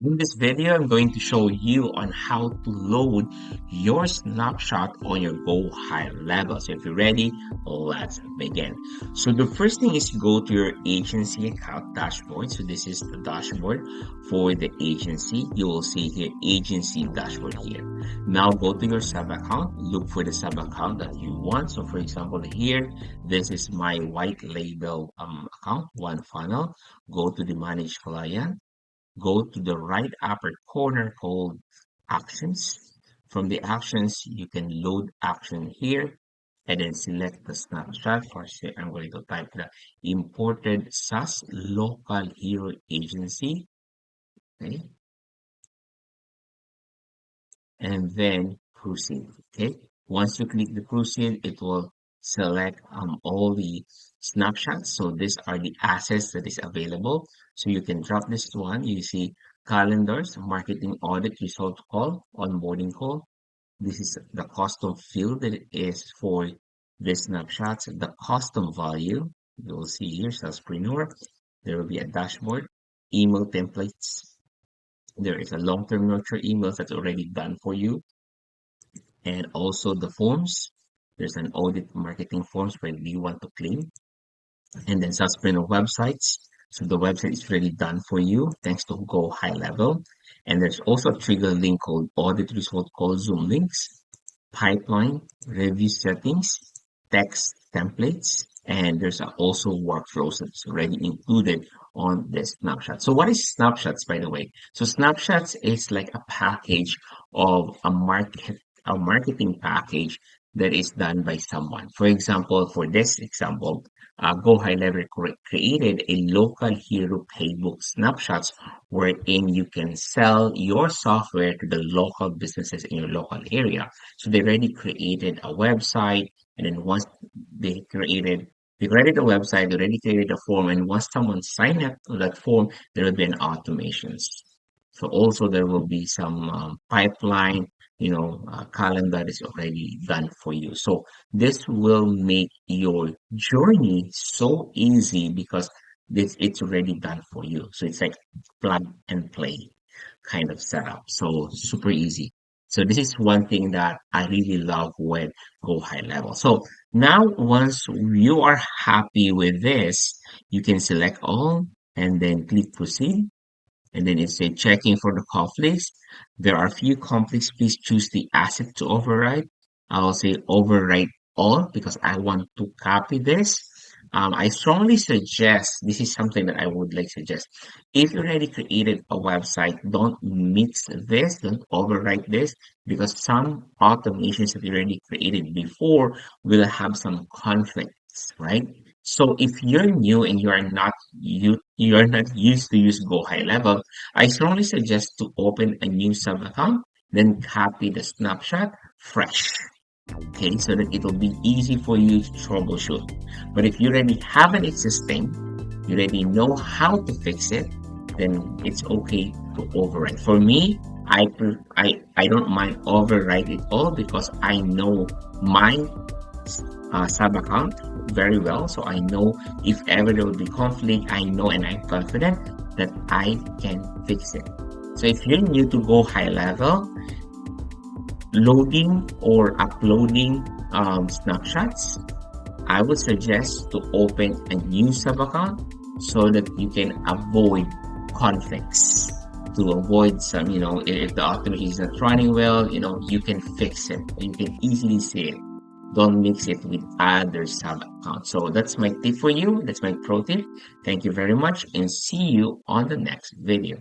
In this video, I'm going to show you on how to load your snapshot on your Go High Level. So if you're ready, let's begin. So the first thing is go to your agency account dashboard. So this is the dashboard for the agency. You will see here agency dashboard here. Now go to your sub account, look for the sub account that you want. So for example, here, this is my white label account, one funnel. Go to the manage client, go to the right upper corner called actions. From the actions, you can load action here and then select the snapshot. For say, I'm going to type the imported SAS local hero agency. Okay. And then proceed. Okay. Once you click the proceed, it will select all the snapshots. So these are the assets that is available. So you can drop this one. You see calendars, marketing audit, result call, onboarding call. This is the custom field that is for the snapshots, the custom value. You will see here, salespreneur. There will be a dashboard, email templates. There is a long-term nurture emails that's already done for you, and also the forms. There's an audit marketing forms where you want to claim, and then Susprinter websites. So the website is already done for you thanks to Go High Level. And there's also a trigger link called audit result called Zoom links, pipeline, review settings, text templates, and there's also workflows that's already included on this snapshot. So what is snapshots, by the way? So snapshots is like a package of a marketing package that is done by someone. For example, for this example, GoHighLevel created a local hero playbook snapshots wherein you can sell your software to the local businesses in your local area. So they already created a website, and then once they created a website, they already created a form, and once someone sign up to that form, there will be an automations. So also there will be some pipeline, calendar is already done for you. So this will make your journey so easy because it's already done for you. So it's like plug and play kind of setup. So super easy. So this is one thing that I really love with Go High Level. So now once you are happy with this, you can select all and then click proceed. And then it says checking for the conflicts. There are few conflicts. Please choose the asset to override. I'll say override all because I want to copy this. I strongly suggest, this is something that I would like to suggest. If you already created a website, don't mix this, don't overwrite this, because some automations that you already created before will have some conflicts, right? So if you're new and you are not used to use Go High Level, I strongly suggest to open a new sub account, then copy the snapshot fresh. Okay, so that it will be easy for you to troubleshoot. But if you already have an existing, you already know how to fix it, then it's okay to overwrite. For me, I don't mind overwrite it all because I know my sub account very well. So I know if ever there will be conflict, I know and I'm confident that I can fix it. So if you're new to Go High Level, loading or uploading snapshots, I would suggest to open a new sub account so that you can avoid conflicts. To avoid some, if the automation is not running well, you can fix it. You can easily see it. Don't mix it with other sub accounts. So that's my tip for you. That's my pro tip. Thank you very much and see you on the next video.